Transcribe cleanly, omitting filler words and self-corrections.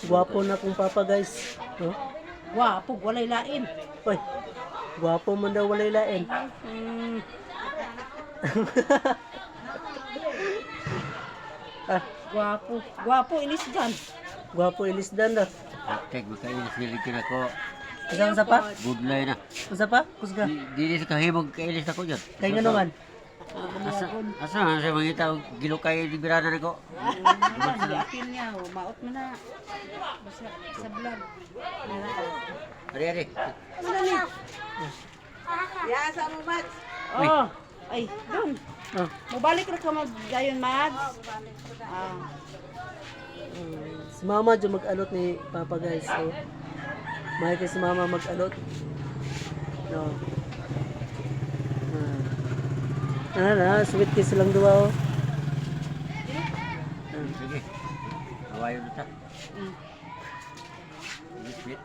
Gwapo na kong papa guys. Oh. Wapo, walay lain. Oy. Gwapo man daw walay lain. Ah, Gwapo inis dyan. gwapo ilis dan daw. Tek, makailis nilikin ako. Unsa pa? Budlay na. Unsa pa? Kusga. Dili sa kahimog kailis ako dyan. Kay ngano man? Asa na siya mangita gilukay di birada na ko. Yakin niya, maot mo na. Basta sa vlog. Ari. Oh, ay, dun. Oh. Mabalik na ka mag-gayon, Mads. Si mama dyan mag-alot ni papa guys. So, mahal si mama mag-alot. No. Sweet kiss lang duwa oh. Sige. Awayo na ta. Sweet.